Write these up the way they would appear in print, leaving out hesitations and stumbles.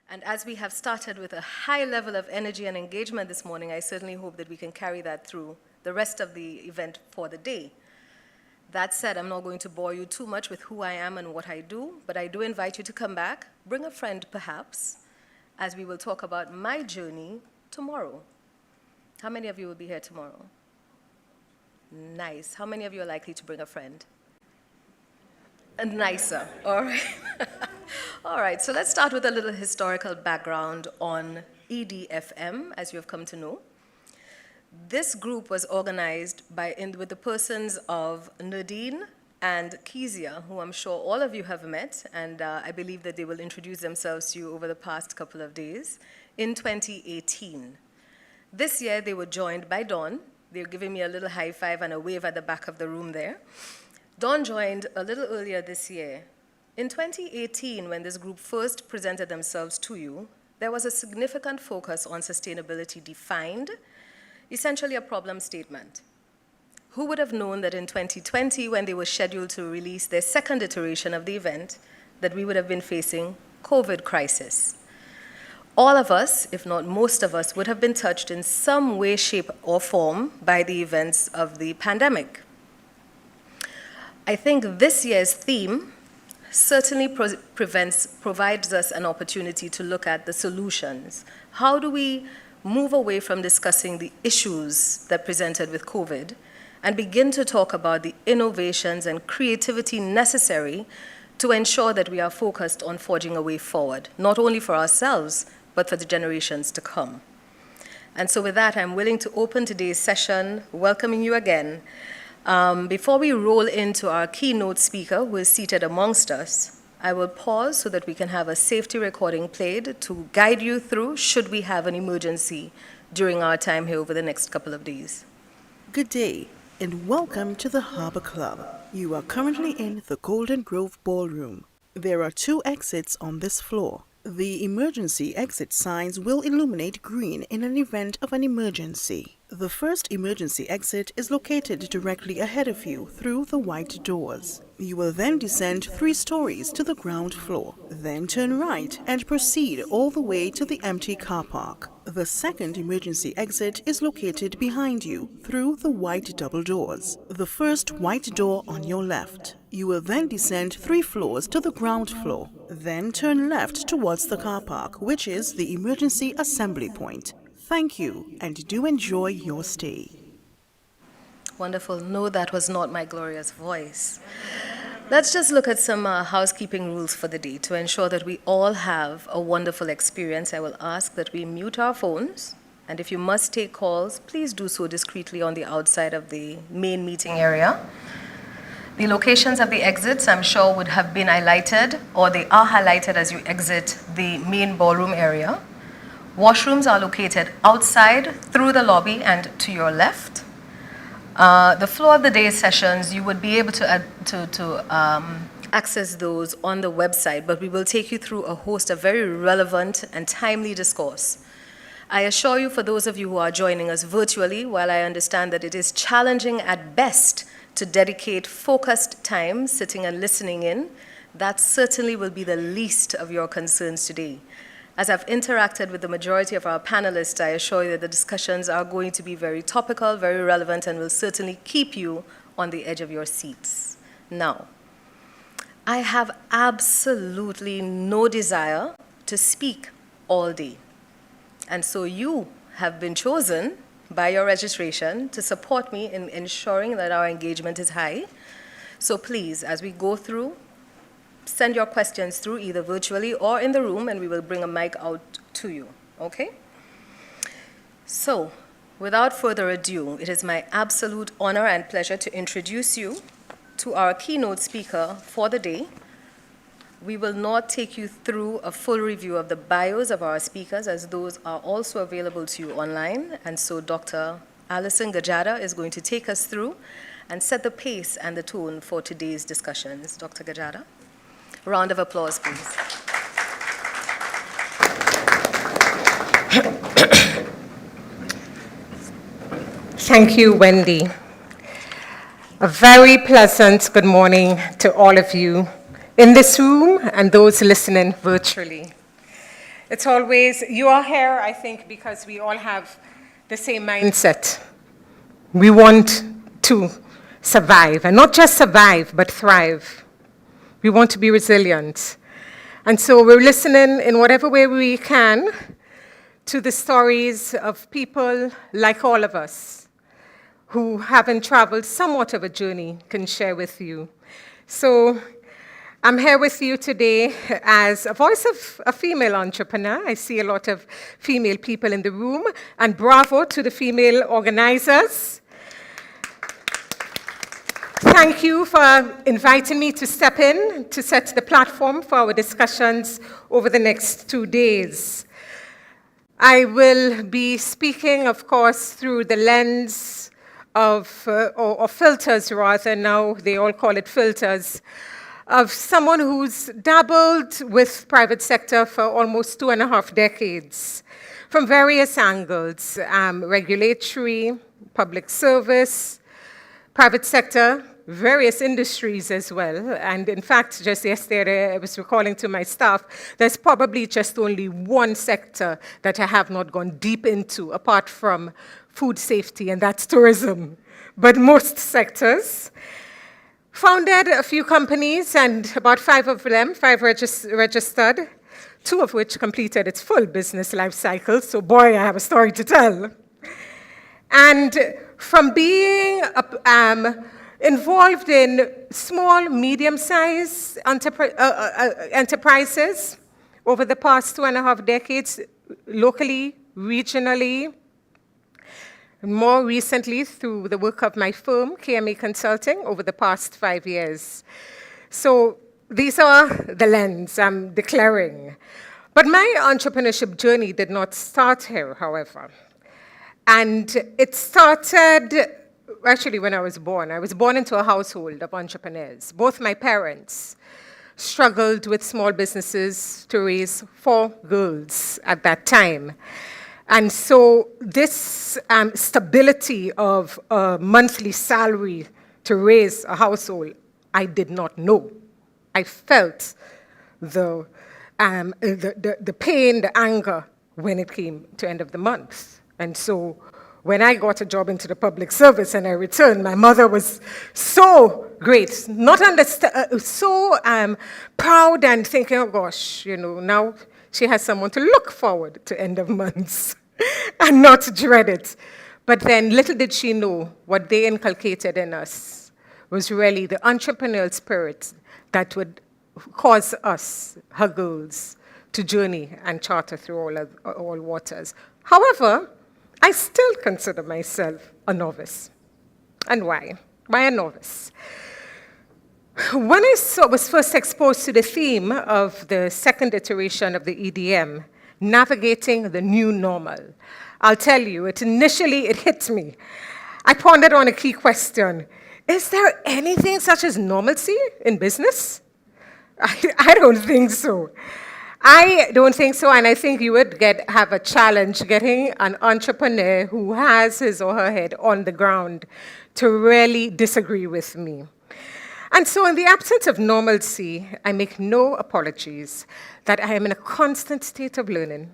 And as we have started with a high level of energy and engagement this morning, I certainly hope that we can carry that through the rest of the event for the day. That said, I'm not going to bore you too much with who I am and what I do, but I do invite you to come back, bring a friend perhaps, as we will talk about my journey tomorrow. How many of you will be here tomorrow? Nice. How many of you are likely to bring a friend? Nicer. All right. All right, so let's start with a little historical background on EDFM, as you have come to know. This group was organized with the persons of Nadine and Kezia, who I'm sure all of you have met, and I believe that they will introduce themselves to you over the past couple of days, in 2018. This year, they were joined by Dawn. They're giving me a little high five and a wave at the back of the room there. Dawn joined a little earlier this year. In 2018, when this group first presented themselves to you, there was a significant focus on sustainability defined, essentially a problem statement. Who would have known that in 2020, when they were scheduled to release their second iteration of the event, that we would have been facing COVID crisis? All of us, if not most of us, would have been touched in some way, shape, or form by the events of the pandemic. I think this year's theme certainly provides us an opportunity to look at the solutions. How do we move away from discussing the issues that presented with COVID and begin to talk about the innovations and creativity necessary to ensure that we are focused on forging a way forward, not only for ourselves, but for the generations to come. And so with that, I'm willing to open today's session, welcoming you again. Before we roll into our keynote speaker, who is seated amongst us, I will pause so that we can have a safety recording played to guide you through should we have an emergency during our time here over the next couple of days. Good day, and welcome to the Harbor Club. You are currently in the Golden Grove Ballroom. There are 2 exits on this floor. The emergency exit signs will illuminate green in an event of an emergency. The first emergency exit is located directly ahead of you through the white doors. You will then descend 3 stories to the ground floor, then turn right and proceed all the way to the empty car park. The second emergency exit is located behind you through the white double doors. The first white door on your left. You will then descend 3 floors to the ground floor, then turn left towards the car park, which is the emergency assembly point. Thank you, and do enjoy your stay. Wonderful. No, that was not my glorious voice. Let's just look at some housekeeping rules for the day to ensure that we all have a wonderful experience. I will ask that we mute our phones, and if you must take calls, please do so discreetly on the outside of the main meeting area. The locations of the exits, I'm sure, would have been highlighted, or they are highlighted as you exit the main ballroom area. Washrooms are located outside, through the lobby, and to your left. The floor of the day sessions, you would be able to access those on the website, but we will take you through a host of very relevant and timely discourse. I assure you, for those of you who are joining us virtually, while I understand that it is challenging at best to dedicate focused time sitting and listening in, that certainly will be the least of your concerns today. As I've interacted with the majority of our panelists, I assure you that the discussions are going to be very topical, very relevant, and will certainly keep you on the edge of your seats. Now, I have absolutely no desire to speak all day. And so you have been chosen by your registration to support me in ensuring that our engagement is high. So please, as we go through, send your questions through either virtually or in the room, and we will bring a mic out to you, okay? So, without further ado, it is my absolute honor and pleasure to introduce you to our keynote speaker for the day. We will not take you through a full review of the bios of our speakers, as those are also available to you online, and so Dr. Alison Gajadhar is going to take us through and set the pace and the tone for today's discussions. Dr. Gajadhar. Round of applause, please. Thank you, Wendy. A very pleasant good morning to all of you in this room and those listening virtually. It's always, you are here, I think, because we all have the same mindset. We want to survive, and not just survive, but thrive. We want to be resilient. And so we're listening in whatever way we can to the stories of people like all of us who, having traveled somewhat of a journey, can share with you. So I'm here with you today as a voice of a female entrepreneur. I see a lot of female people in the room, and bravo to the female organizers. Thank you for inviting me to step in to set the platform for our discussions over the next 2 days. I will be speaking, of course, through the lens of, or filters rather, now they all call it filters, of someone who's dabbled with private sector for almost 2.5 decades, from various angles, regulatory, public service, private sector, various industries as well. And in fact, just yesterday, I was recalling to my staff, there's probably just only one sector that I have not gone deep into, apart from food safety, and that's tourism. But most sectors. Founded a few companies, and about 5 of them, 5 registered, 2 of which completed its full business life cycle. So boy, I have a story to tell. And from being involved in small, medium-sized enterprises over the past 2.5 decades, locally, regionally, and more recently through the work of my firm, KMA Consulting, over the past 5 years. So these are the lens I'm declaring. But my entrepreneurship journey did not start here, however. And it started actually when I was born. I was born into a household of entrepreneurs. Both my parents struggled with small businesses to raise 4 girls at that time. And so this stability of a monthly salary to raise a household, I did not know. I felt the pain, the anger when it came to end of the month. And so when I got a job into the public service and I returned, my mother was so great, so proud and thinking, oh gosh, now she has someone to look forward to end of months and not dread it. But then little did she know what they inculcated in us was really the entrepreneurial spirit that would cause us, her girls, to journey and charter through all waters. However, I still consider myself a novice. And why? Why a novice? When I was first exposed to the theme of the second iteration of the EDM, navigating the new normal, I'll tell you, initially it hit me. I pondered on a key question. Is there anything such as normalcy in business? I don't think so. I don't think so, and I think you would have a challenge getting an entrepreneur who has his or her head on the ground to really disagree with me. And so in the absence of normalcy, I make no apologies that I am in a constant state of learning.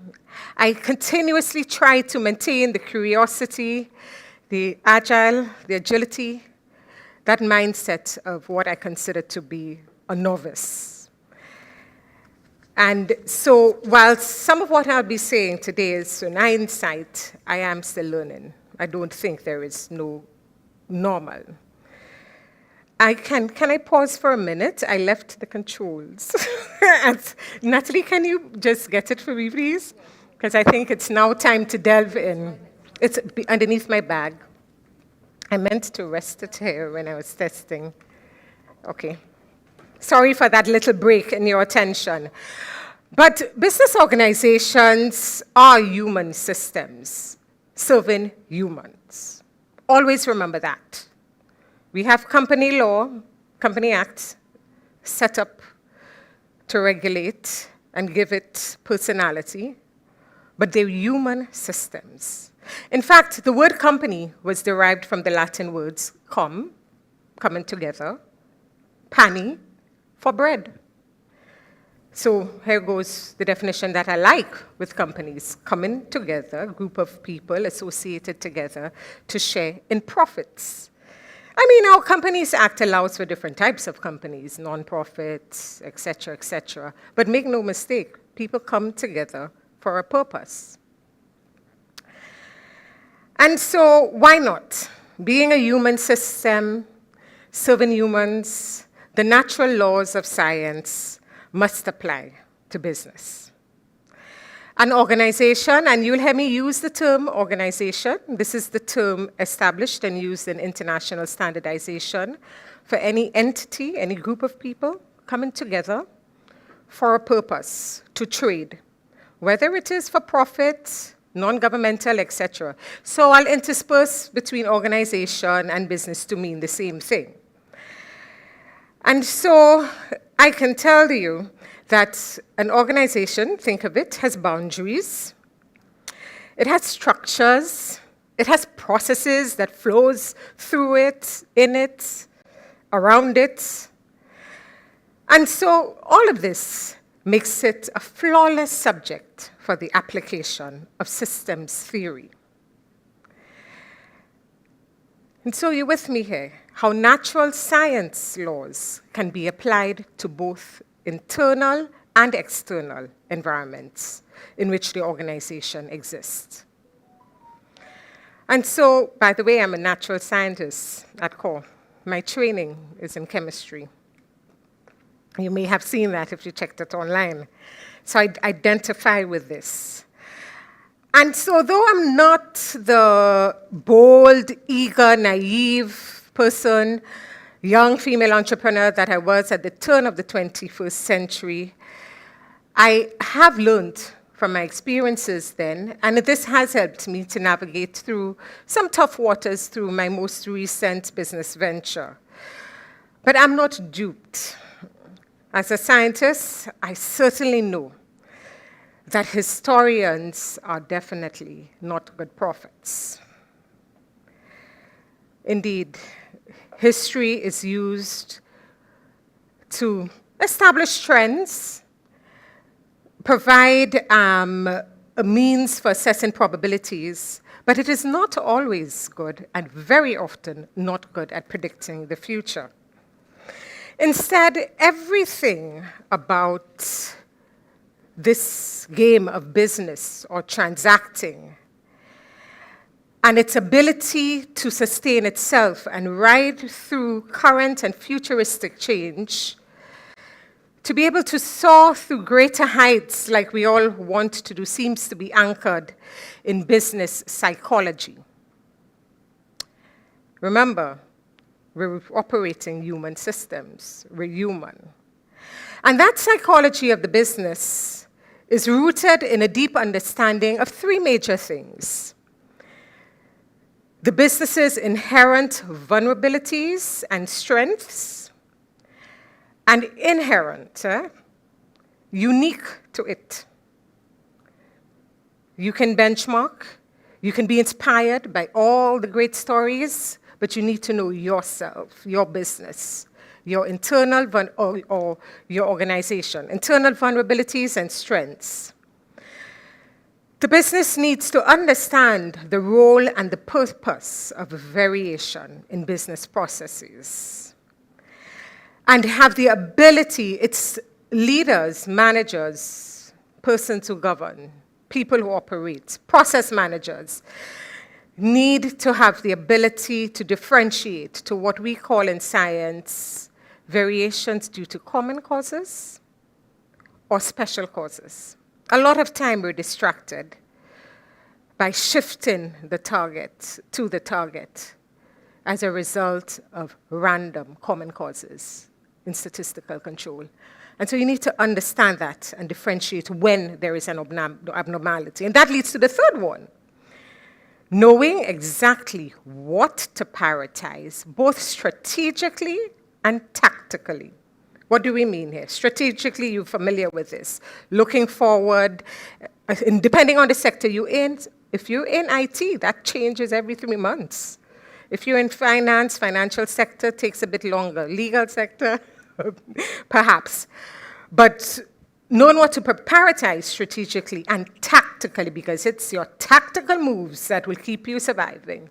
I continuously try to maintain the curiosity, the agility, that mindset of what I consider to be a novice. And so while some of what I'll be saying today is in hindsight, I am still learning. I don't think there is no normal. Can I pause for a minute? I left the controls. Natalie, can you just get it for me, please? Because I think it's now time to delve in. It's underneath my bag. I meant to rest it here when I was testing. Okay. Sorry for that little break in your attention. But business organizations are human systems serving humans. Always remember that. We have company law, Company Act, set up to regulate and give it personality, but they're human systems. In fact, the word company was derived from the Latin words coming together, pani, for bread. So here goes the definition that I like with companies: coming together, group of people associated together to share in profits. I mean, our Companies Act allows for different types of companies, non-profits, et cetera. But make no mistake, people come together for a purpose. And so why not? Being a human system, serving humans, the natural laws of science must apply to business. An organization, and you'll hear me use the term organization. This is the term established and used in international standardization for any entity, any group of people coming together for a purpose, to trade, whether it is for profit, non-governmental, etc. So I'll intersperse between organization and business to mean the same thing. And so I can tell you that an organization, think of it, has boundaries, it has structures, it has processes that flows through it, in it, around it. And so all of this makes it a flawless subject for the application of systems theory. And so you're with me here, how natural science laws can be applied to both internal and external environments in which the organization exists. And so, by the way, I'm a natural scientist at core. My training is in chemistry. You may have seen that if you checked it online. So I identify with this. And so though I'm not the bold, eager, naive person, young female entrepreneur that I was at the turn of the 21st century, I have learned from my experiences then, and this has helped me to navigate through some tough waters through my most recent business venture. But I'm not duped. As a scientist, I certainly know that historians are definitely not good prophets. Indeed, history is used to establish trends, provide a means for assessing probabilities, but it is not always good, and very often not good at predicting the future. Instead, everything about this game of business or transacting and its ability to sustain itself and ride through current and futuristic change, to be able to soar through greater heights like we all want to do, seems to be anchored in business psychology. Remember, we're operating human systems. We're human. And that psychology of the business is rooted in a deep understanding of three major things: the business's inherent vulnerabilities and strengths, and inherent, unique to it. You can benchmark, you can be inspired by all the great stories, but you need to know yourself, your business, your internal or your organization, internal vulnerabilities and strengths. The business needs to understand the role and the purpose of variation in business processes and have the ability, its leaders, managers, persons who govern, people who operate, process managers, need to have the ability to differentiate to what we call in science variations due to common causes or special causes. A lot of time we're distracted by shifting the target to the target as a result of random common causes in statistical control. And so you need to understand that and differentiate when there is an abnormality. And that leads to the third one: knowing exactly what to prioritize, both strategically and tactically. What do we mean here? Strategically, you're familiar with this. Looking forward, and depending on the sector you're in, if you're in IT, that changes every 3 months. If you're in finance, financial sector takes a bit longer. Legal sector, perhaps. But known what to prioritize strategically and tactically, because it's your tactical moves that will keep you surviving,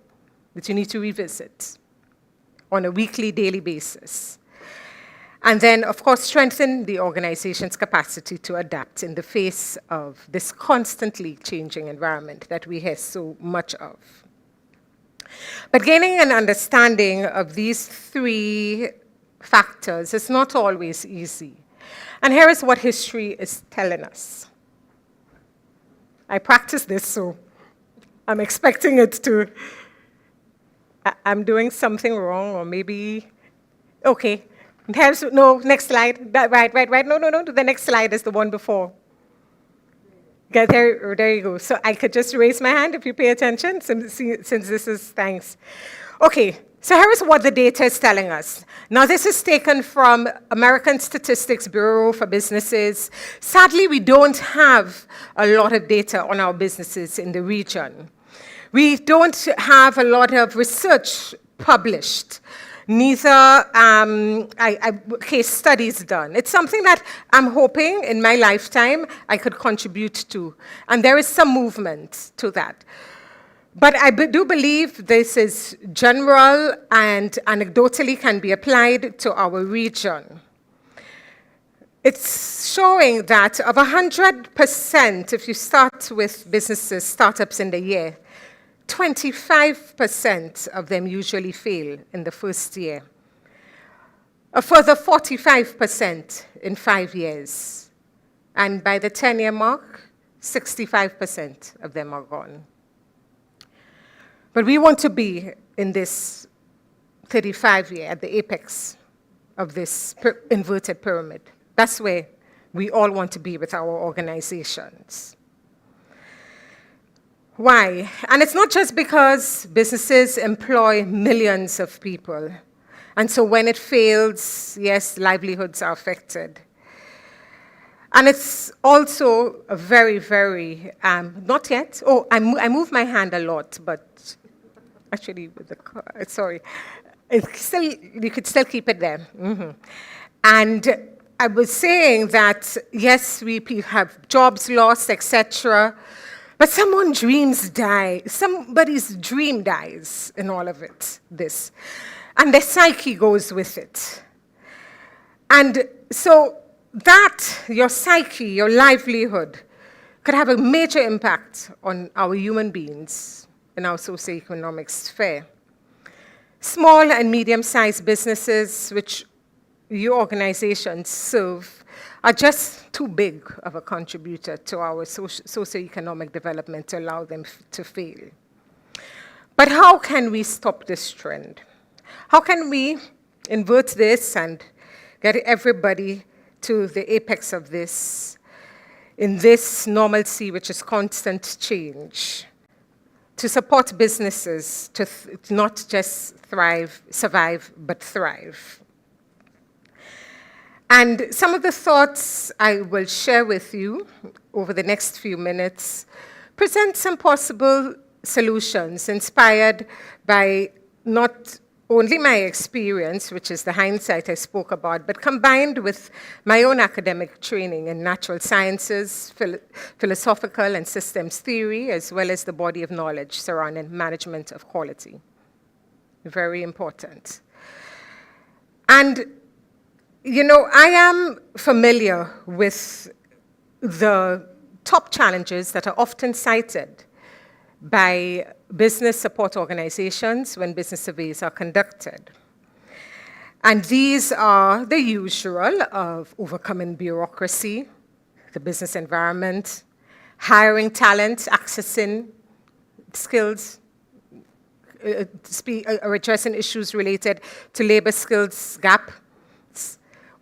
that you need to revisit on a weekly, daily basis. And then, of course, strengthen the organization's capacity to adapt in the face of this constantly changing environment that we hear so much of. But gaining an understanding of these three factors is not always easy. And here is what history is telling us. I practice this, so I'm expecting it to, I'm doing something wrong, or maybe, okay. No, next slide. Right. No. The next slide is the one before. Okay, there you go. So I could just raise my hand if you pay attention, since this is, thanks. Okay, so here is what the data is telling us. Now, this is taken from American Statistics Bureau for Businesses. Sadly, we don't have a lot of data on our businesses in the region. We don't have a lot of research published, neither case studies done. It's something that I'm hoping in my lifetime I could contribute to, and there is some movement to that. But I do believe this is general and anecdotally can be applied to our region. It's showing that of 100%, if you start with businesses, startups in the year, 25% of them usually fail in the first year. A further 45% in 5 years. And by the 10-year mark, 65% of them are gone. But we want to be in this 35-year, at the apex of this inverted pyramid. That's where we all want to be with our organizations. Why? And it's not just because businesses employ millions of people. And so when it fails, yes, livelihoods are affected. And it's also a very, very, not yet. Oh, I move my hand a lot, but actually, with the car, sorry. You could still keep it there. Mm-hmm. And I was saying that, yes, we have jobs lost, etc., but someone's dreams die. Somebody's dream dies in all of it, this. And their psyche goes with it. And so that, your psyche, your livelihood, could have a major impact on our human beings in our socioeconomic sphere. Small and medium-sized businesses, which your organizations serve, are just too big of a contributor to our socioeconomic development to allow them to fail. But how can we stop this trend? How can we invert this and get everybody to the apex of this, in this normalcy, which is constant change, to support businesses to not just survive, but thrive? And some of the thoughts I will share with you over the next few minutes present some possible solutions inspired by not only my experience, which is the hindsight I spoke about, but combined with my own academic training in natural sciences, philosophical and systems theory, as well as the body of knowledge surrounding management of quality. Very important. And you know, I am familiar with the top challenges that are often cited by business support organizations when business surveys are conducted. And these are the usual of overcoming bureaucracy, the business environment, hiring talent, accessing skills, or addressing issues related to labor skills gap,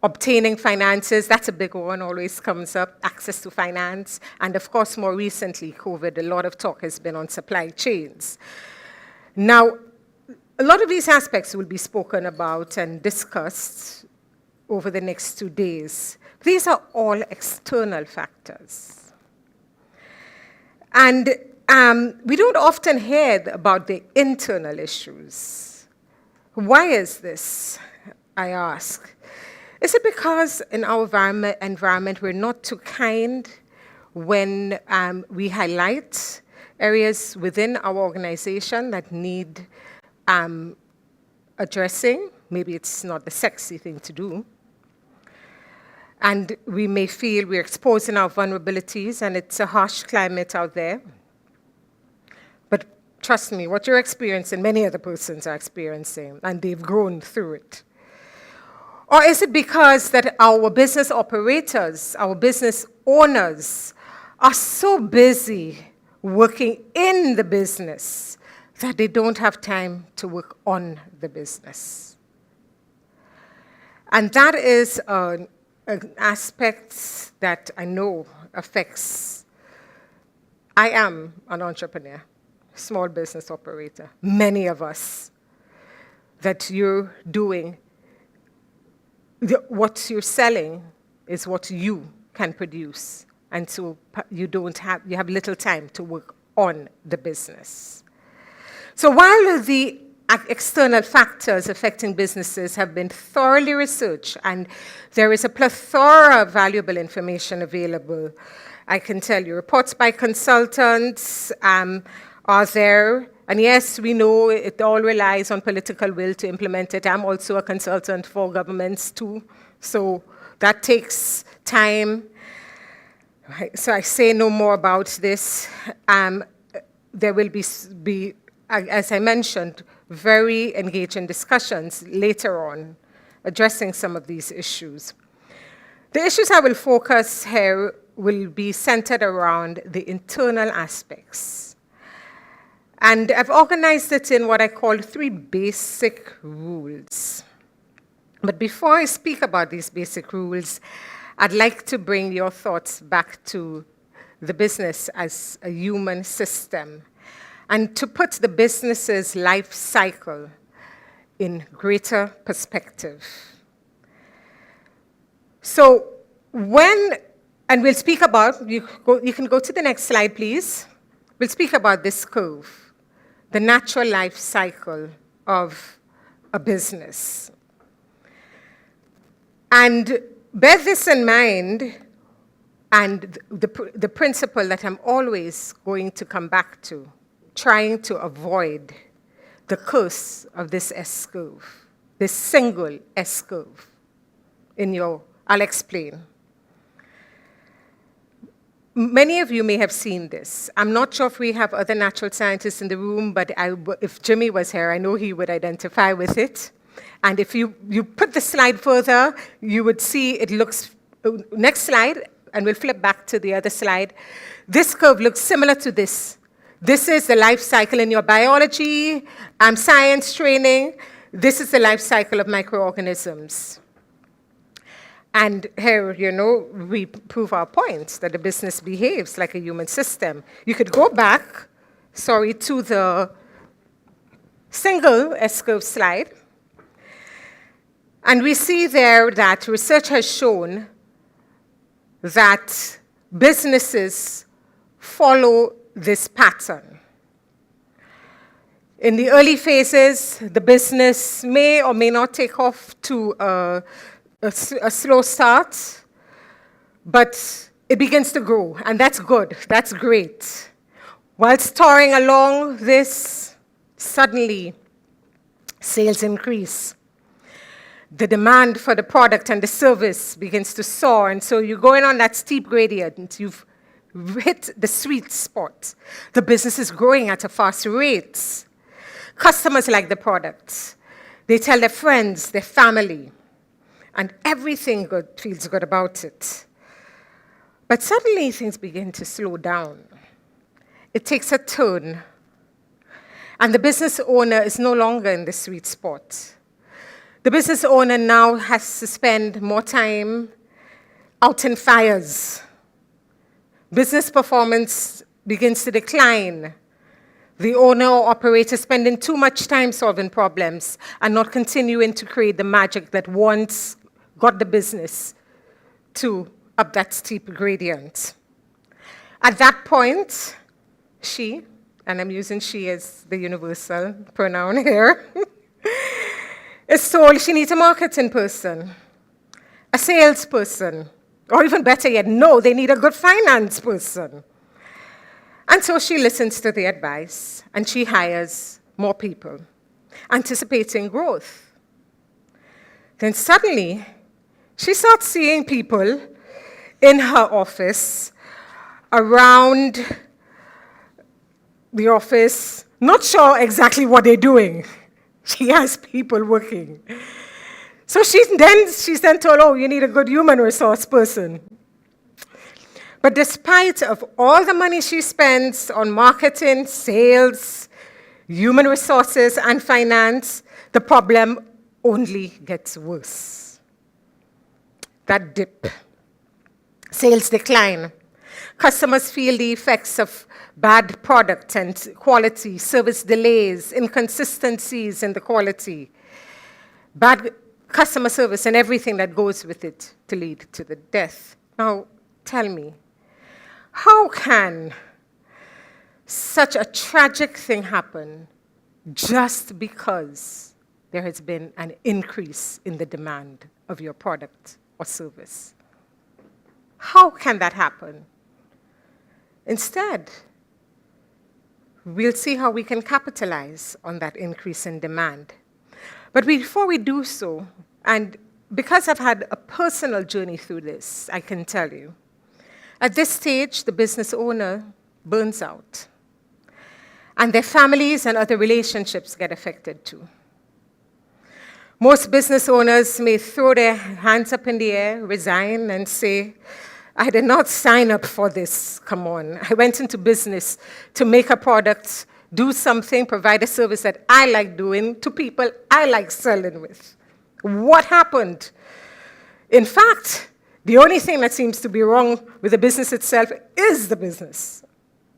obtaining finances, that's a big one, always comes up, access to finance, and of course, more recently, COVID, a lot of talk has been on supply chains. Now, a lot of these aspects will be spoken about and discussed over the next 2 days. These are all external factors. And we don't often hear about the internal issues. Why is this, I ask? Is it because in our environment we're not too kind when we highlight areas within our organization that need addressing? Maybe it's not the sexy thing to do. And we may feel we're exposing our vulnerabilities and it's a harsh climate out there. But trust me, what you're experiencing, many other persons are experiencing, and they've grown through it. Or is it because that our business operators, our business owners, are so busy working in the business that they don't have time to work on the business? And that is an aspect that I know affects. I am an entrepreneur, small business operator. Many of us, that you're doing, what you're selling is what you can produce. And so you have little time to work on the business. So while the external factors affecting businesses have been thoroughly researched, and there is a plethora of valuable information available, I can tell you, reports by consultants are there. And yes, we know it all relies on political will to implement it. I'm also a consultant for governments too, so that takes time. So I say no more about this. There will be, as I mentioned, very engaging discussions later on addressing some of these issues. The issues I will focus here will be centered around the internal aspects. And I've organized it in what I call 3 basic rules. But before I speak about these basic rules, I'd like to bring your thoughts back to the business as a human system and to put the business's life cycle in greater perspective. So and we'll speak about, you can go to the next slide, please. We'll speak about this curve, the natural life cycle of a business. And bear this in mind, and the principle that I'm always going to come back to, trying to avoid the curse of this S-curve, this single S-curve. I'll explain. Many of you may have seen this. I'm not sure if we have other natural scientists in the room, but if Jimmy was here, I know he would identify with it. And if you put the slide further, you would see it looks, next slide, and we'll flip back to the other slide. This curve looks similar to this. This is the life cycle in your biology, science training. This is the life cycle of microorganisms. And here, we prove our point that the business behaves like a human system. You could go back, to the single S-curve slide. And we see there that research has shown that businesses follow this pattern. In the early phases, the business may or may not take off to a slow start, but it begins to grow, and that's good, that's great. While soaring along this, suddenly sales increase. The demand for the product and the service begins to soar, and so you're going on that steep gradient. You've hit the sweet spot. The business is growing at a fast rate. Customers like the product. They tell their friends, their family, and everything feels good about it. But suddenly things begin to slow down. It takes a turn, and the business owner is no longer in the sweet spot. The business owner now has to spend more time out in fires. Business performance begins to decline. The owner or operator spending too much time solving problems and not continuing to create the magic that once got the business to up that steep gradient. At that point, she, and I'm using she as the universal pronoun here, is told she needs a marketing person. a salesperson, or even better yet, no, they need a good finance person. And so she listens to the advice and she hires more people, anticipating growth. Then suddenly, she starts seeing people in her office, around the office, not sure exactly what they're doing. She has people working. So she's then told, oh, you need a good human resource person. But despite of all the money she spends on marketing, sales, human resources, and finance, the problem only gets worse. That dip. Sales decline. Customers feel the effects of bad product and quality, service delays, inconsistencies in the quality, bad customer service, and everything that goes with it to lead to the death. Now, tell me, how can such a tragic thing happen just because there has been an increase in the demand of your product or service? How can that happen? Instead, we'll see how we can capitalize on that increase in demand. But before we do so, and because I've had a personal journey through this, I can tell you, at this stage, the business owner burns out, and their families and other relationships get affected too. Most business owners may throw their hands up in the air, resign, and say, I did not sign up for this, come on. I went into business to make a product, do something, provide a service that I like doing to people I like selling with. What happened? In fact, the only thing that seems to be wrong with the business itself is the business.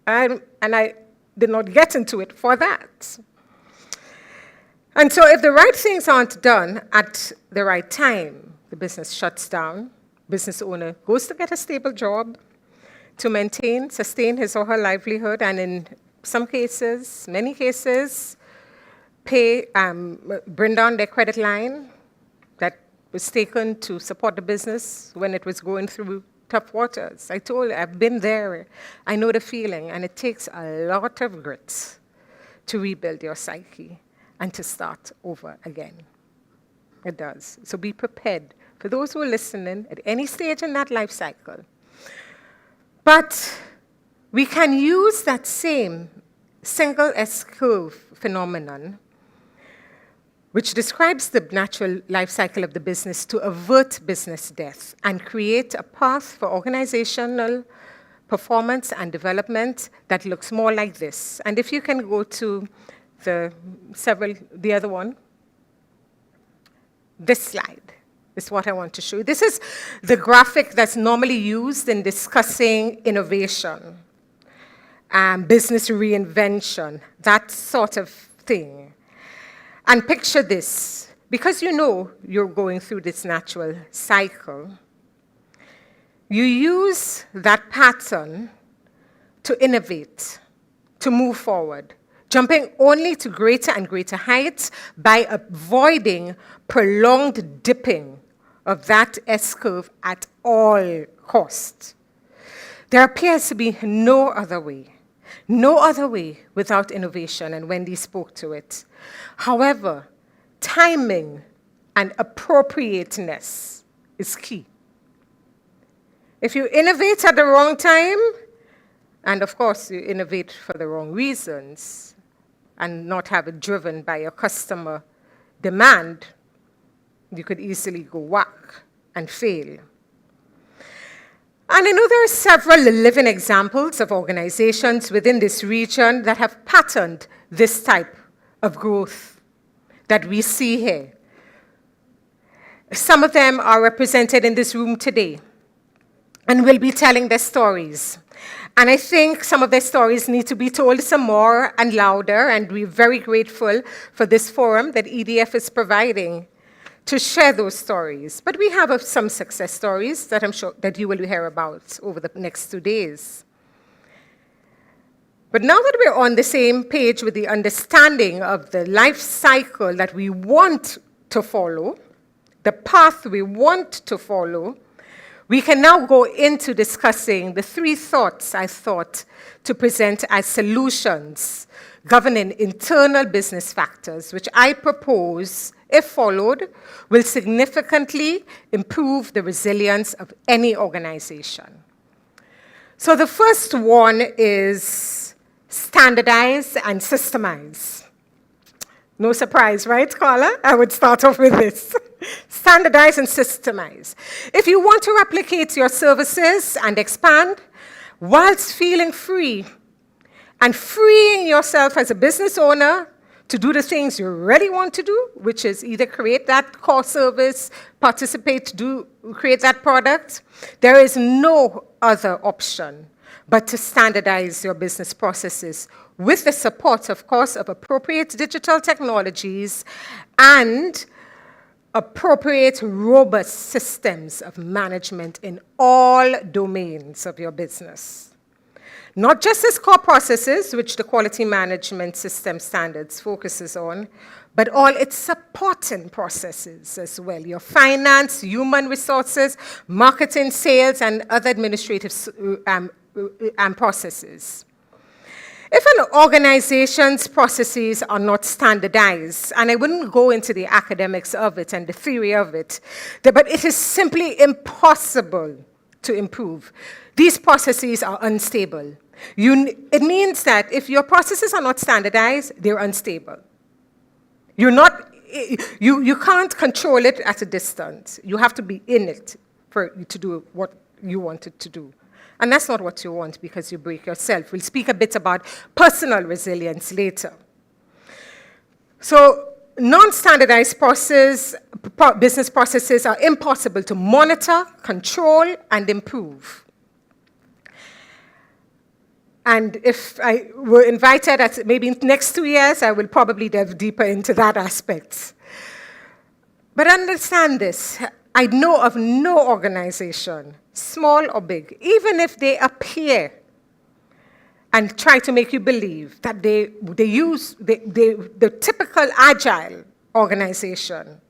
And I did not get into it for that. And so if the right things aren't done at the right time, the business shuts down, business owner goes to get a stable job to maintain, sustain his or her livelihood, and in some cases, many cases, bring down their credit line that was taken to support the business when it was going through tough waters. I've been there. I know the feeling, and it takes a lot of grit to rebuild your psyche and to start over again. It does. So be prepared for those who are listening at any stage in that life cycle. But we can use that same single S-curve phenomenon, which describes the natural life cycle of the business, to avert business death and create a path for organizational performance and development that looks more like this. And if you can go to the other one, this slide is what I want to show you. This is the graphic that's normally used in discussing innovation, business reinvention, that sort of thing. And picture this, because you know you're going through this natural cycle, you use that pattern to innovate, to move forward, jumping only to greater and greater heights by avoiding prolonged dipping of that S-curve at all costs. There appears to be no other way without innovation, and Wendy spoke to it. However, timing and appropriateness is key. If you innovate at the wrong time, and of course you innovate for the wrong reasons, and not have it driven by your customer demand, you could easily go whack and fail. And I know there are several living examples of organizations within this region that have patterned this type of growth that we see here. Some of them are represented in this room today and will be telling their stories. And I think some of their stories need to be told some more and louder, and we're very grateful for this forum that EDF is providing to share those stories. But we have some success stories that I'm sure that you will hear about over the next 2 days. But now that we're on the same page with the understanding of the life cycle that we want to follow the path we want to follow, we can now go into discussing the three thoughts I thought to present as solutions governing internal business factors, which I propose, if followed, will significantly improve the resilience of any organization. So the first one is standardize and systemize. No surprise, right, Carla? I would start off with this. Standardize and systemize. If you want to replicate your services and expand, whilst feeling free and freeing yourself as a business owner to do the things you really want to do, which is either create that core service, participate, create that product, there is no other option but to standardize your business processes with the support, of course, of appropriate digital technologies and appropriate robust systems of management in all domains of your business. Not just as core processes, which the quality management system standards focuses on, but all its supporting processes as well. Your finance, human resources, marketing, sales, and other administrative processes. If an organization's processes are not standardized, and I wouldn't go into the academics of it and the theory of it, but it is simply impossible to improve. These processes are unstable. It means that if your processes are not standardized, they're unstable. You can't control it at a distance. You have to be in it for you to do what you want it to do. And that's not what you want because you break yourself. We'll speak a bit about personal resilience later. So non-standardized business processes are impossible to monitor, control, and improve. And if I were invited at maybe next 2 years, I will probably delve deeper into that aspect. But understand this, I know of no organization, small or big, even if they appear and try to make you believe that they use the typical agile organization,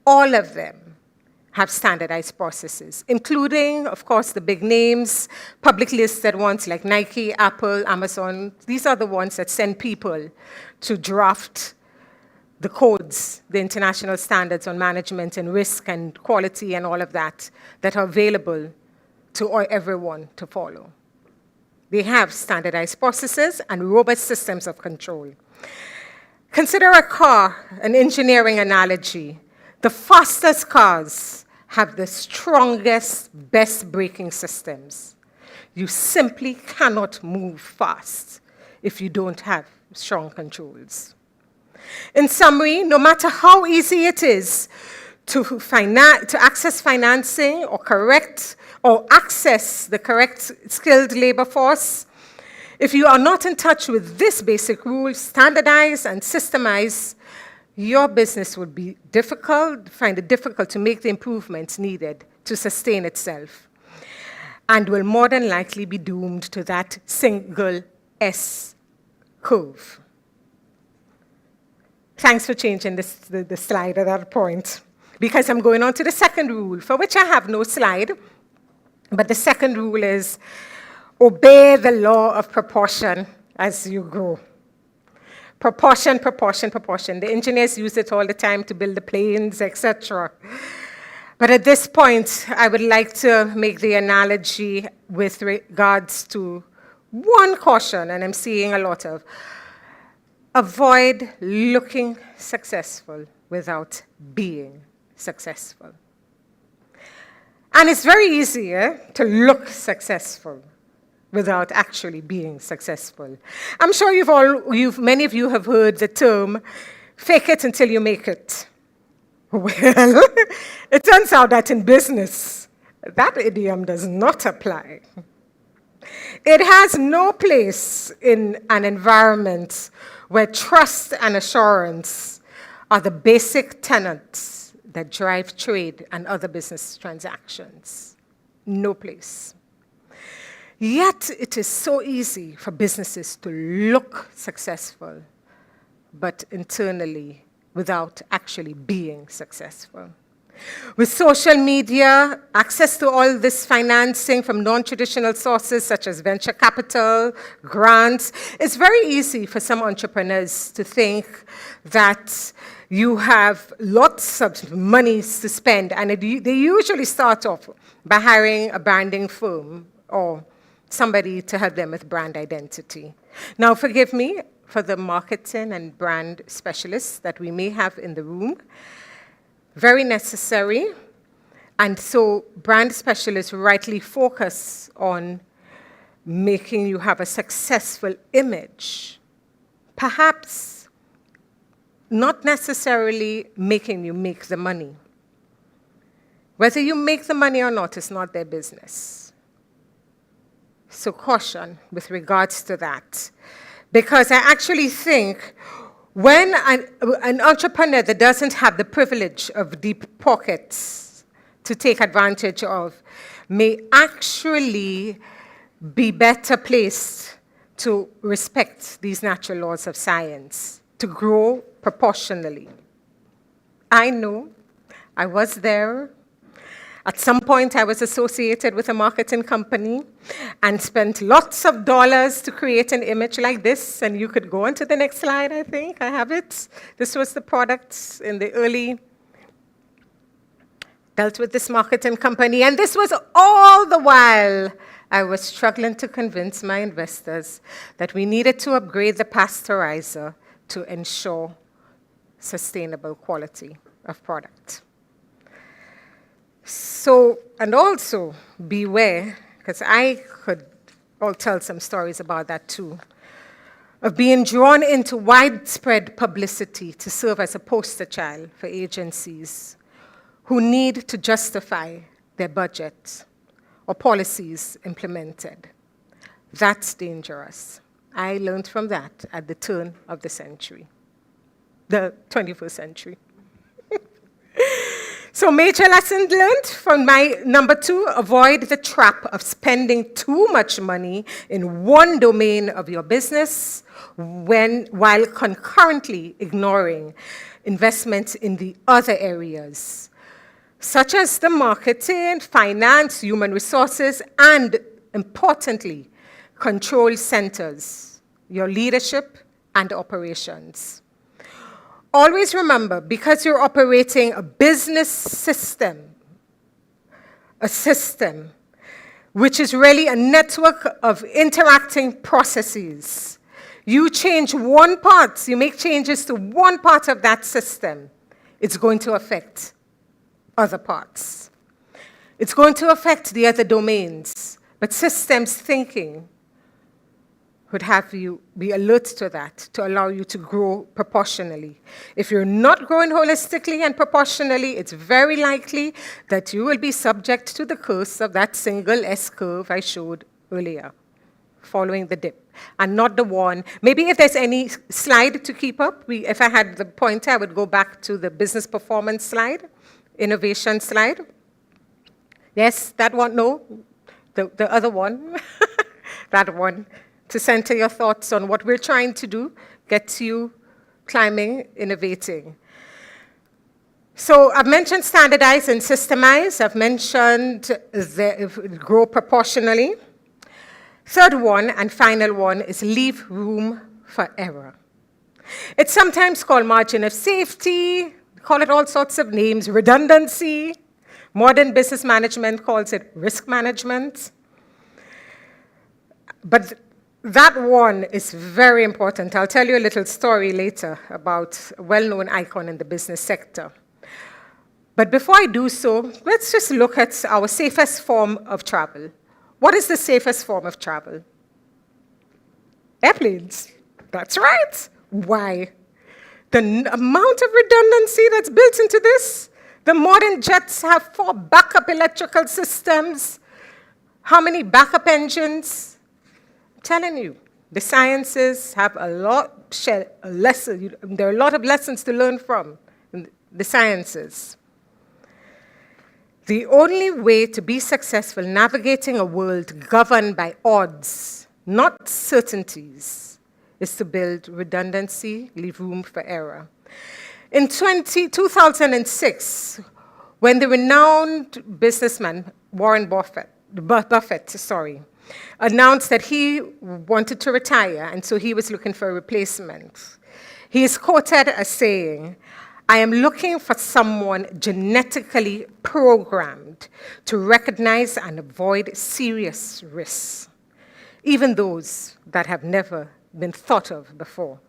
all of them have standardized processes, including, of course, the big names, publicly listed ones like Nike, Apple, Amazon. These are the ones that send people to draft the codes, the international standards on management and risk and quality and all of that are available to everyone to follow. They have standardized processes and robust systems of control. Consider a car, an engineering analogy. The fastest cars have the strongest, best braking systems. You simply cannot move fast if you don't have strong controls. In summary, no matter how easy it is to access financing or access the correct skilled labor force, if you are not in touch with this basic rule, standardize and systemize, your business would find it difficult to make the improvements needed to sustain itself, and will more than likely be doomed to that single S curve. Thanks for changing the slide at that point, because I'm going on to the second rule, for which I have no slide, but the second rule is obey the law of proportion as you grow. Proportion, proportion, proportion. The engineers use it all the time to build the planes, etc. But at this point, I would like to make the analogy with regards to one caution, and I'm seeing a lot of. Avoid looking successful without being successful. And it's very easy to look successful without actually being successful. I'm sure many of you have heard the term, fake it until you make it. Well, it turns out that in business, that idiom does not apply. It has no place in an environment where trust and assurance are the basic tenets that drive trade and other business transactions. No place. Yet it is so easy for businesses to look successful, but internally without actually being successful. With social media, access to all this financing from non-traditional sources such as venture capital, grants, it's very easy for some entrepreneurs to think that you have lots of monies to spend, and they usually start off by hiring a branding firm or somebody to help them with brand identity. Now, forgive me for the marketing and brand specialists that we may have in the room. Very necessary. And so brand specialists rightly focus on making you have a successful image. Perhaps not necessarily making you make the money. Whether you make the money or not is not their business. So caution with regards to that. Because I actually think when an entrepreneur that doesn't have the privilege of deep pockets to take advantage of may actually be better placed to respect these natural laws of science, to grow proportionally. I know, I was there. At some point, I was associated with a marketing company and spent lots of dollars to create an image like this. And you could go on to the next slide, I think. I have it. This was the product in the early, dealt with this marketing company. And this was all the while I was struggling to convince my investors that we needed to upgrade the pasteurizer to ensure sustainable quality of product. So, and also beware, because I could all tell some stories about that too, of being drawn into widespread publicity to serve as a poster child for agencies who need to justify their budget or policies implemented. That's dangerous. I learned from that at the turn of the century, the 21st century. So major lesson learned from my number 2, avoid the trap of spending too much money in one domain of your business while concurrently ignoring investments in the other areas, such as the marketing, finance, human resources, and importantly, control centers, your leadership and operations. Always remember, because you're operating a business system, a system which is really a network of interacting processes, you change one part, you make changes to one part of that system, it's going to affect other parts. It's going to affect the other domains, but systems thinking would have you be alert to that, to allow you to grow proportionally. If you're not growing holistically and proportionally, it's very likely that you will be subject to the curse of that single S-curve I showed earlier, following the dip, and not the one. Maybe if there's any slide to keep up, if I had the pointer, I would go back to the business performance slide, innovation slide. Yes, that one, no, the other one, that one. To center your thoughts on what we're trying to do, gets you climbing, innovating. So I've mentioned standardize and systemize. I've mentioned grow proportionally. Third one and final one is leave room for error. It's sometimes called margin of safety, call it all sorts of names, redundancy. Modern business management calls it risk management. But that one is very important. I'll tell you a little story later about a well-known icon in the business sector. But before I do so, let's just look at our safest form of travel. What is the safest form of travel? Airplanes. That's right. Why? The amount of redundancy that's built into this. The modern jets have 4 backup electrical systems. How many backup engines? Telling you, the sciences have there are a lot of lessons to learn from the sciences. The only way to be successful navigating a world governed by odds, not certainties, is to build redundancy, leave room for error. In 2006, when the renowned businessman Warren Buffett, announced that he wanted to retire, and so he was looking for a replacement. He is quoted as saying, "I am looking for someone genetically programmed to recognize and avoid serious risks, even those that have never been thought of before."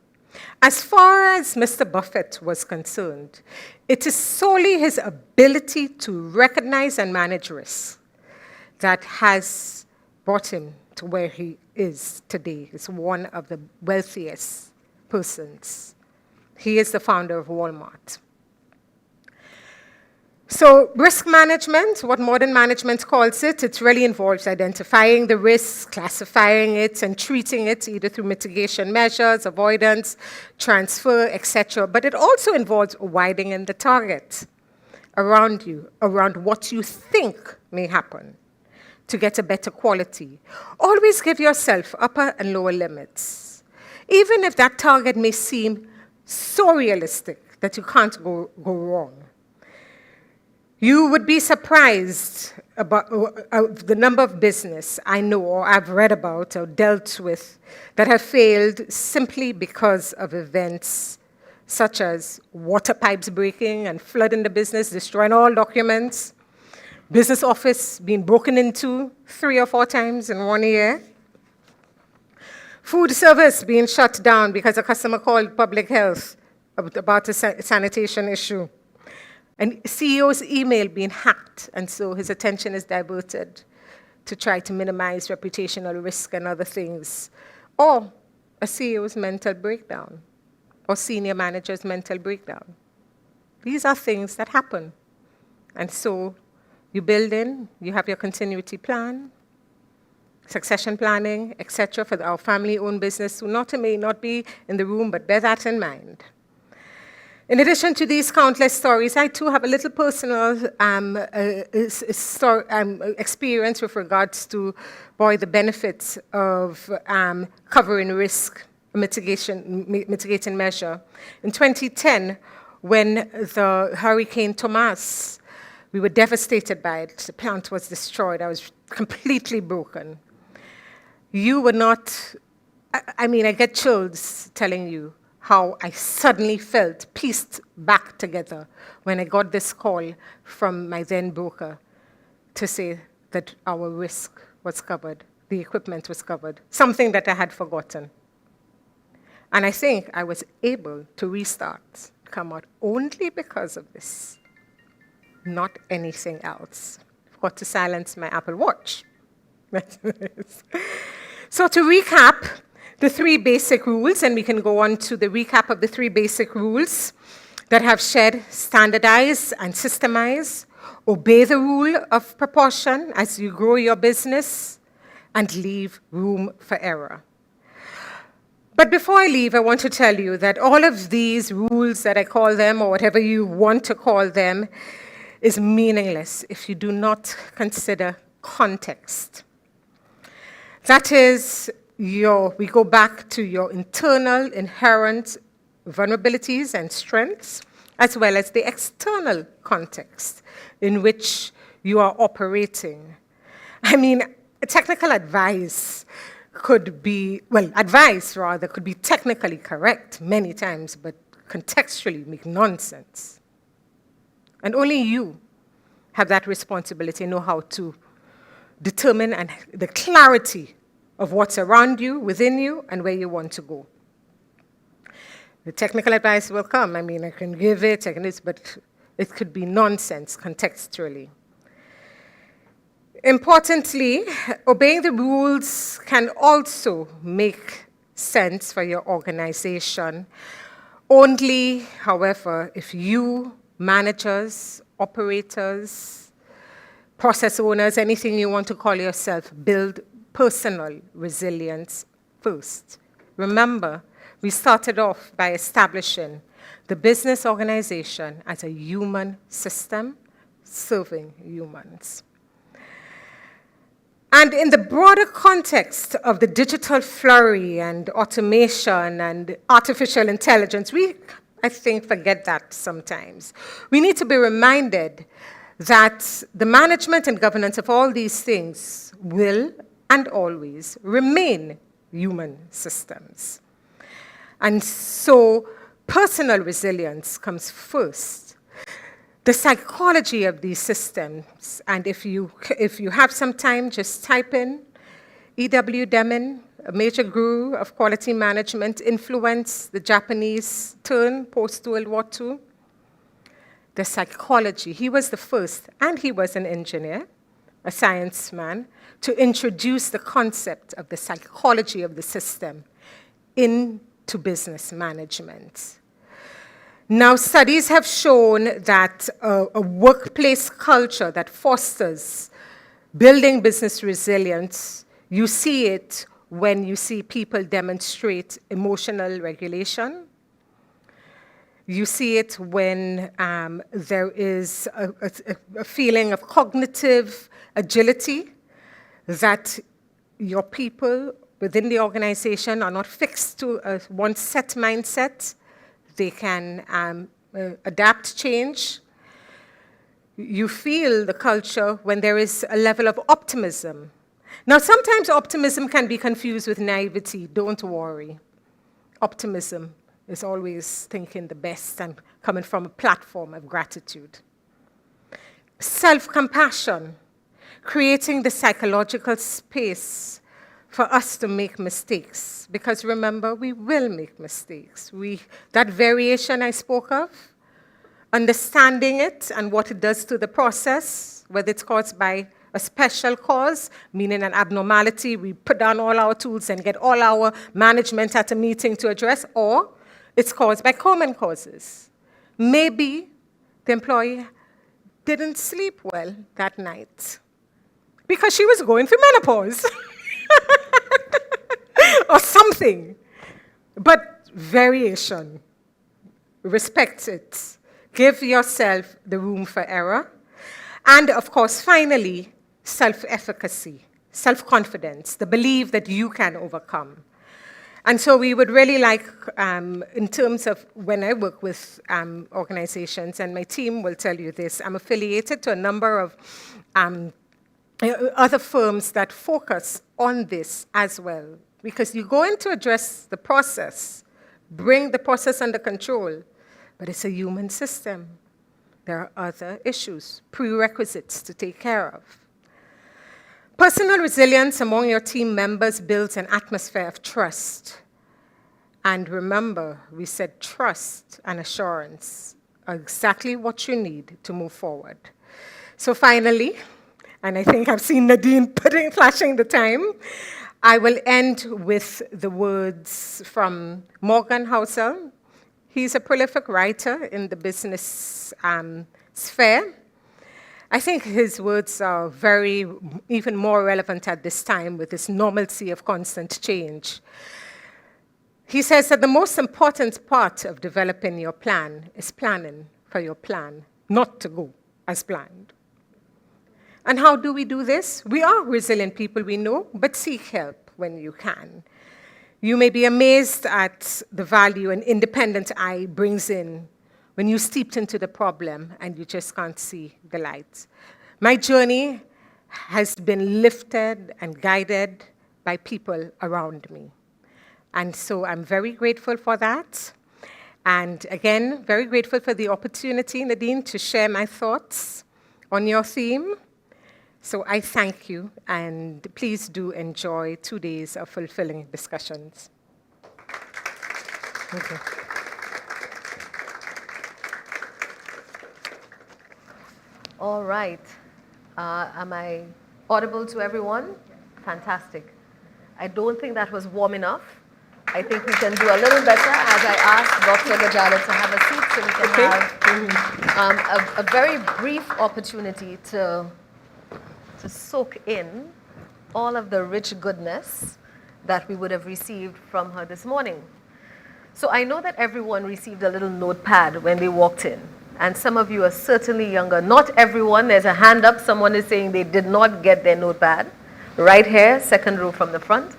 As far as Mr. Buffett was concerned, it is solely his ability to recognize and manage risks that has brought him to where he is today. He's one of the wealthiest persons. He is the founder of Walmart. So risk management, what modern management calls it, it really involves identifying the risks, classifying it, and treating it either through mitigation measures, avoidance, transfer, etc. But it also involves widening the target around you, around what you think may happen to get a better quality. Always give yourself upper and lower limits, even if that target may seem so realistic that you can't go wrong. You would be surprised about the number of business I know or I've read about or dealt with that have failed simply because of events such as water pipes breaking and flooding the business, destroying all documents, business office being broken into 3 or 4 times in 1 year, food service being shut down because a customer called public health about a sanitation issue, and CEO's email being hacked, and so his attention is diverted to try to minimize reputational risk and other things, or a CEO's mental breakdown, or senior manager's mental breakdown. These are things that happen. And so you build in, you have your continuity plan, succession planning, etc. for our family-owned business, who may not be in the room, but bear that in mind. In addition to these countless stories, I too have a little personal experience with regards to, the benefits of covering risk mitigating measure. In 2010, when the Hurricane Thomas, we were devastated by it. The plant was destroyed. I was completely broken. You were not, I get chills telling you how I suddenly felt pieced back together when I got this call from my then broker to say that our risk was covered, the equipment was covered, something that I had forgotten. And I think I was able to restart, come out only because of this, not anything else. I've got to silence my Apple Watch. So to recap, the 3 basic rules, and we can go on to the recap of the 3 basic rules that have shared, standardize, and systemize. Obey the rule of proportion as you grow your business, and leave room for error. But before I leave, I want to tell you that all of these rules that I call them, or whatever you want to call them, is meaningless if you do not consider context. That is, we go back to your internal, inherent vulnerabilities and strengths, as well as the external context in which you are operating. Technical advice could be, could be technically correct many times, but contextually make nonsense. And only you have that responsibility, know how to determine and the clarity of what's around you, within you, and where you want to go. The technical advice will come. I can give it, but it could be nonsense contextually. Importantly, obeying the rules can also make sense for your organization. Only, however, if you, managers, operators, process owners, anything you want to call yourself, build personal resilience first. Remember, we started off by establishing the business organization as a human system serving humans. And in the broader context of the digital flurry and automation and artificial intelligence, we, I think, forget that sometimes. We need to be reminded that the management and governance of all these things will and always remain human systems. And so personal resilience comes first. The psychology of these systems, and if you have some time, just type in E.W. Deming, a major guru of quality management, influenced the Japanese turn post-World War II. The psychology, he was the first, and he was an engineer, a science man, to introduce the concept of the psychology of the system into business management. Now, studies have shown that a workplace culture that fosters building business resilience, you see it when you see people demonstrate emotional regulation. You see it when there is a feeling of cognitive agility, that your people within the organization are not fixed to one set mindset. They can adapt change. You feel the culture when there is a level of optimism. Now, sometimes optimism can be confused with naivety. Don't worry. Optimism is always thinking the best and coming from a platform of gratitude. Self-compassion, creating the psychological space for us to make mistakes. Because remember, we will make mistakes. That variation I spoke of, understanding it and what it does to the process, whether it's caused by a special cause, meaning an abnormality, we put down all our tools and get all our management at a meeting to address, or it's caused by common causes. Maybe the employee didn't sleep well that night because she was going through menopause or something. But variation, respect it. Give yourself the room for error. And of course, finally, self-efficacy, self-confidence, the belief that you can overcome. And so we would really like, in terms of when I work with organizations, and my team will tell you this, I'm affiliated to a number of other firms that focus on this as well. Because you go in to address the process, bring the process under control, but it's a human system. There are other issues, prerequisites to take care of. Personal resilience among your team members builds an atmosphere of trust. And remember, we said trust and assurance are exactly what you need to move forward. So finally, and I think I've seen Nadine flashing the time, I will end with the words from Morgan Housel. He's a prolific writer in the business sphere. I think his words are even more relevant at this time with this normalcy of constant change. He says that the most important part of developing your plan is planning for your plan not to go as planned. And how do we do this? We are resilient people, we know, but seek help when you can. You may be amazed at the value an independent eye brings in when you steeped into the problem and you just can't see the light. My journey has been lifted and guided by people around me. And so I'm very grateful for that. And again, very grateful for the opportunity, Nadine, to share my thoughts on your theme. So I thank you, and please do enjoy 2 days of fulfilling discussions. Thank you. All right. Am I audible to everyone? Fantastic. I don't think that was warm enough. I think we can do a little better as I ask Dr. Gajadhar to have a seat so we can have a very brief opportunity to soak in all of the rich goodness that we would have received from her this morning. So I know that everyone received a little notepad when they walked in. And some of you are certainly younger. Not everyone. There's a hand up. Someone is saying they did not get their notepad. Right here, second row from the front.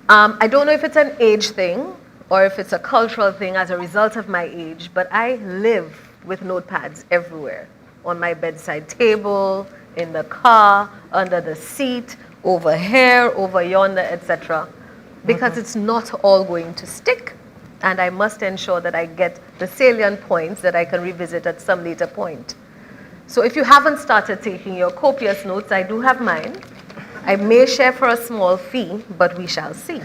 I don't know if it's an age thing or if it's a cultural thing as a result of my age, but I live with notepads everywhere. on my bedside table, in the car, under the seat, over here, over yonder, etc. Because it's not all going to stick. And I must ensure that I get the salient points that I can revisit at some later point. So if you haven't started taking your copious notes, I do have mine. I may share for a small fee, but we shall see.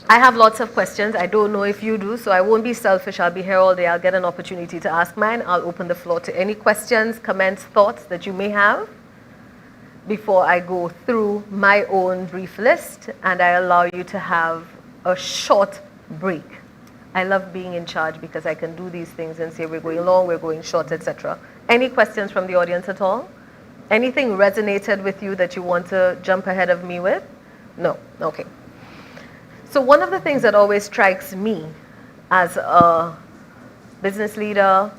I have lots of questions. I don't know if you do, so I won't be selfish. I'll be here all day. I'll get an opportunity to ask mine. I'll open the floor to any questions, comments, thoughts that you may have before I go through my own brief list, and I allow you to have a short break. I love being in charge because I can do these things and say we're going long, we're going short, etc. Any questions from the audience at all? Anything resonated with you that you want to jump ahead of me with? No? Okay. So one of the things that always strikes me as a business leader,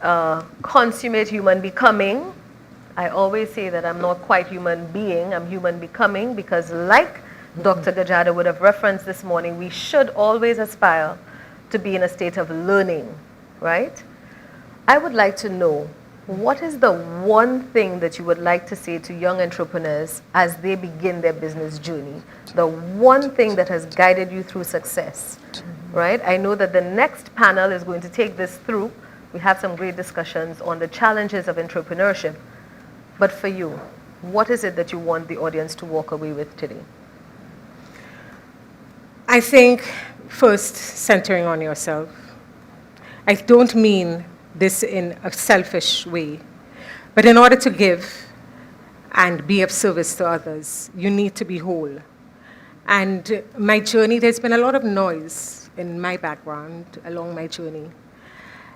a consummate human becoming, I always say that I'm not quite human being, I'm human becoming, because like Dr. Gajadhar would have referenced this morning, we should always aspire to be in a state of learning, right? I would like to know, what is the one thing that you would like to say to young entrepreneurs as they begin their business journey? The one thing that has guided you through success, right? I know that the next panel is going to take this through. We have some great discussions on the challenges of entrepreneurship. But for you, what is it that you want the audience to walk away with today? I think first, centering on yourself. I don't mean this in a selfish way, but in order to give and be of service to others, you need to be whole. And my journey, there's been a lot of noise in my background along my journey.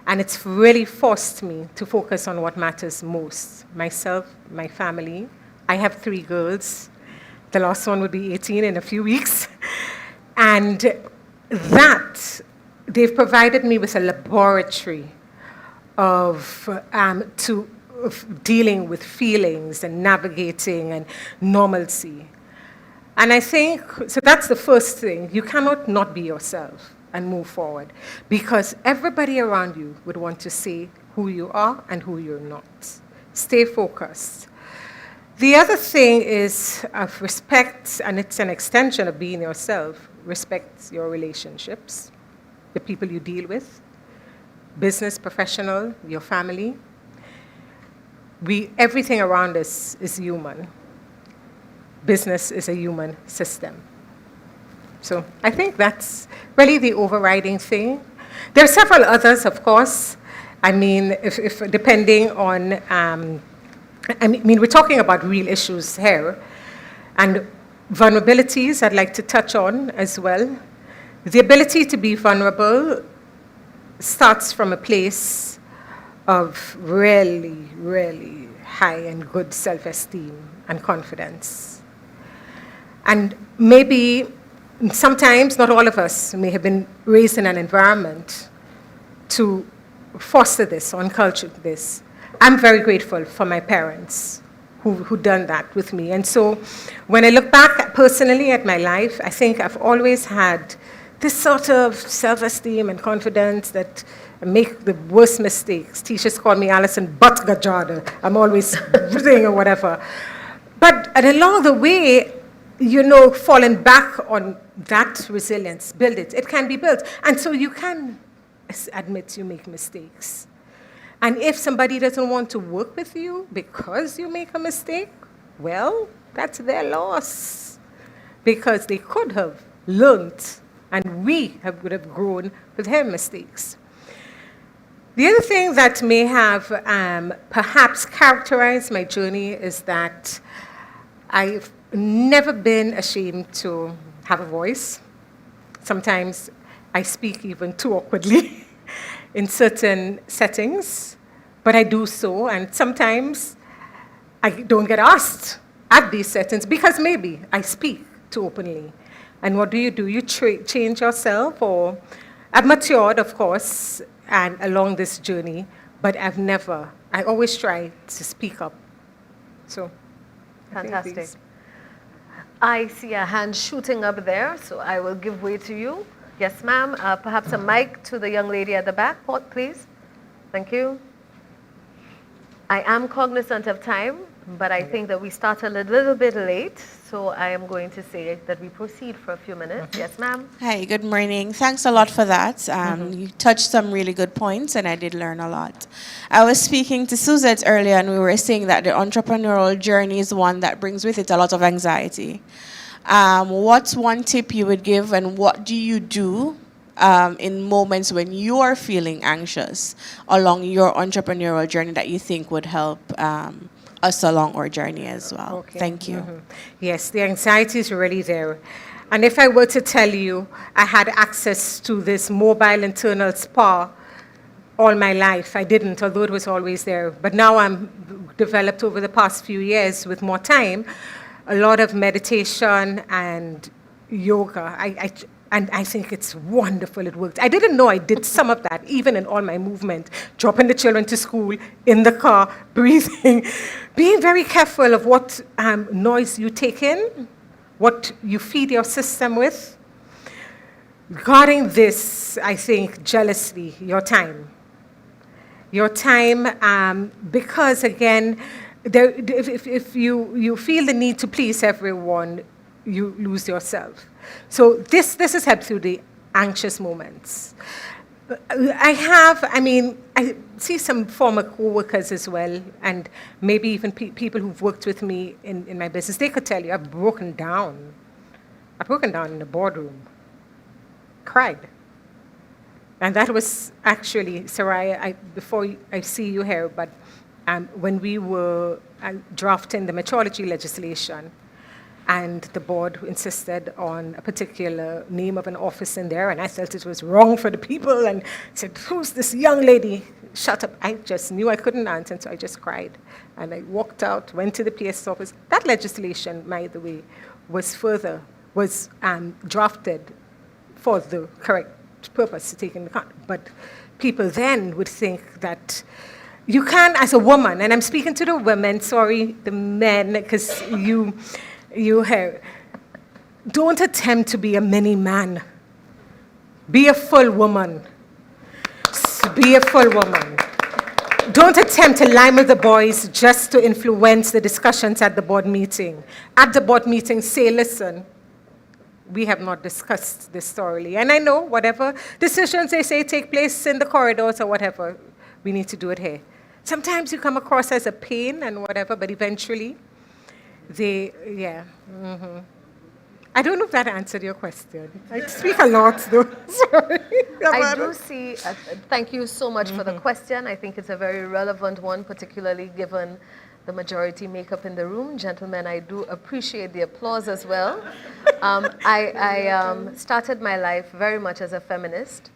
And it's really forced me to focus on what matters most. Myself, my family. I have 3 girls. The last one would be 18 in a few weeks. And that, they've provided me with a laboratory of dealing with feelings and navigating and normalcy. And I think, so that's the first thing. You cannot not be yourself and move forward, because everybody around you would want to see who you are and who you're not. Stay focused. The other thing is of respect, and it's an extension of being yourself. Respect your relationships, the people you deal with, business, professional, your family. Everything around us is human. Business is a human system. So I think that's really the overriding thing. There are several others, of course. I mean, if depending on, we're talking about real issues here. And vulnerabilities I'd like to touch on as well. The ability to be vulnerable starts from a place of really, really high and good self-esteem and confidence. And maybe sometimes, not all of us may have been raised in an environment to foster this or culture this. I'm very grateful for my parents who done that with me. And so when I look back personally at my life, I think I've always had this sort of self-esteem and confidence that I make the worst mistakes. Teachers call me Alison, but Gajadhar. I'm always saying or whatever. But along the way, falling back on that resilience, build it. It can be built. And so you can admit you make mistakes. And if somebody doesn't want to work with you because you make a mistake, well, that's their loss. Because they could have learned, and we would have grown with their mistakes. The other thing that may have perhaps characterized my journey is that I've never been ashamed to have a voice. Sometimes I speak even too awkwardly in certain settings, but I do so, and sometimes I don't get asked at these settings because maybe I speak too openly. And what do? You change yourself, or I've matured, of course, and along this journey, but I always try to speak up. So, fantastic. I see a hand shooting up there, so I will give way to you. Yes, ma'am. Perhaps a mic to the young lady at the back, please. Thank you. I am cognizant of time, but I think that we started a little bit late, so I am going to say that we proceed for a few minutes. Yes, ma'am? Hi, good morning. Thanks a lot for that. You touched some really good points, and I did learn a lot. I was speaking to Suzette earlier, and we were saying that the entrepreneurial journey is one that brings with it a lot of anxiety. What's one tip you would give, and what do you do in moments when you are feeling anxious along your entrepreneurial journey that you think would help us along our journey as well? Okay. Thank you. Yes, the anxiety is really there. And if I were to tell you I had access to this mobile internal spa all my life, I didn't, although it was always there. But now I'm developed over the past few years with more time, a lot of meditation and yoga. And I think it's wonderful. It worked. I didn't know I did some of that, even in all my movement, dropping the children to school, in the car, breathing, being very careful of what noise you take in, what you feed your system with. Regarding this, I think jealously, your time. Your time, because again, if you feel the need to please everyone, you lose yourself. So this has helped through the anxious moments. I see some former co-workers as well, and maybe even people who've worked with me in my business. They could tell you, I've broken down. I've broken down in the boardroom, cried. And that was actually, Saraya, before I see you here, but when we were drafting the metrology legislation, and the board insisted on a particular name of an office in there, and I felt it was wrong for the people, and said, who's this young lady? Shut up. I just knew I couldn't answer, and so I just cried. And I walked out, went to the PS office. That legislation, by the way, was drafted for the correct purpose to take into account. But people then would think that you can, as a woman, and I'm speaking to the women, sorry, the men, because you have, don't attempt to be a mini man. Be a full woman. Be a full woman. Don't attempt to lie with the boys just to influence the discussions at the board meeting. At the board meeting, say, listen, we have not discussed this thoroughly. And I know whatever decisions they say take place in the corridors or whatever, we need to do it here. Sometimes you come across as a pain and whatever, but eventually, I don't know if that answered your question. I speak a lot, though. Sorry. I do see, thank you so much for the question. I think it's a very relevant one, particularly given the majority makeup in the room. Gentlemen, I do appreciate the applause as well. I started my life very much as a feminist.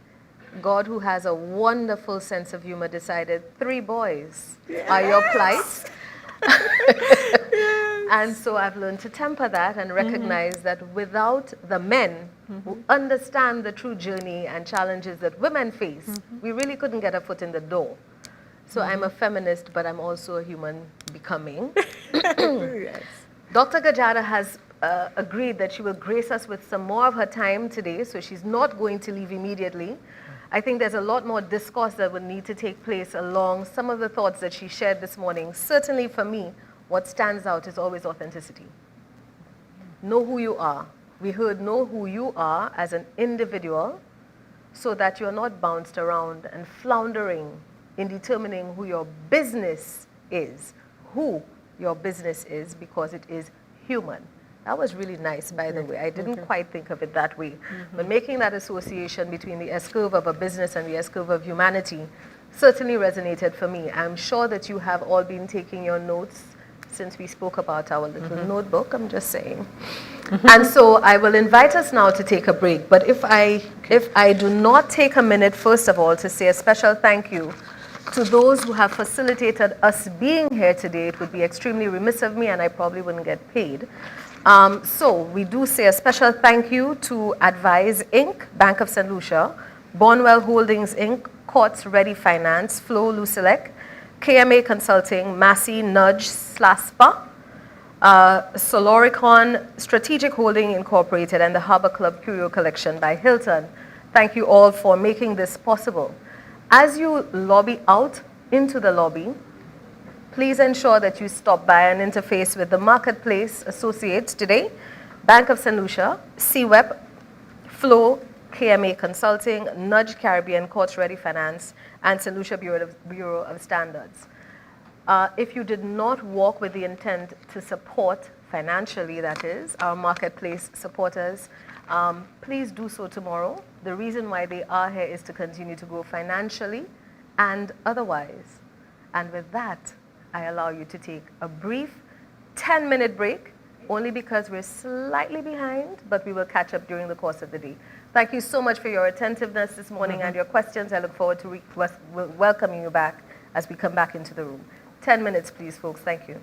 God, who has a wonderful sense of humor, decided 3 boys are your plight. And so I've learned to temper that and recognize that without the men who understand the true journey and challenges that women face, we really couldn't get a foot in the door. So I'm a feminist, but I'm also a human becoming. Yes. Dr. Gajadhar has agreed that she will grace us with some more of her time today, so she's not going to leave immediately. I think there's a lot more discourse that would need to take place along some of the thoughts that she shared this morning. Certainly for me, what stands out is always authenticity. Know who you are. We heard know who you are as an individual so that you're not bounced around and floundering in determining who your business is, because it is human. That was really nice, by the way. I didn't quite think of it that way. But making that association between the S-curve of a business and the S-curve of humanity certainly resonated for me. I'm sure that you have all been taking your notes since we spoke about our little notebook, I'm just saying. And so I will invite us now to take a break. But if I do not take a minute, first of all, to say a special thank you to those who have facilitated us being here today, it would be extremely remiss of me, and I probably wouldn't get paid. So we do say a special thank you to Advise Inc., Bank of St. Lucia, Bonwell Holdings Inc., Courts Ready Finance, Flo Lucelek, KMA Consulting, Massey Nudge Slaspa, Soloricon Strategic Holding Incorporated, and the Harbor Club Curio Collection by Hilton. Thank you all for making this possible. As you lobby out into the lobby, Please ensure that you stop by and interface with the Marketplace Associates today, Bank of St. Lucia, CWEP, Flow, KMA Consulting, Nudge Caribbean, Courts Ready Finance, and St. Lucia Bureau of Standards. If you did not walk with the intent to support financially, that is, our Marketplace supporters, please do so tomorrow. The reason why they are here is to continue to grow financially and otherwise. And with that, I allow you to take a brief 10-minute break, only because we're slightly behind, but we will catch up during the course of the day. Thank you so much for your attentiveness this morning and your questions. I look forward to welcoming you back as we come back into the room. 10 minutes, please, folks. Thank you.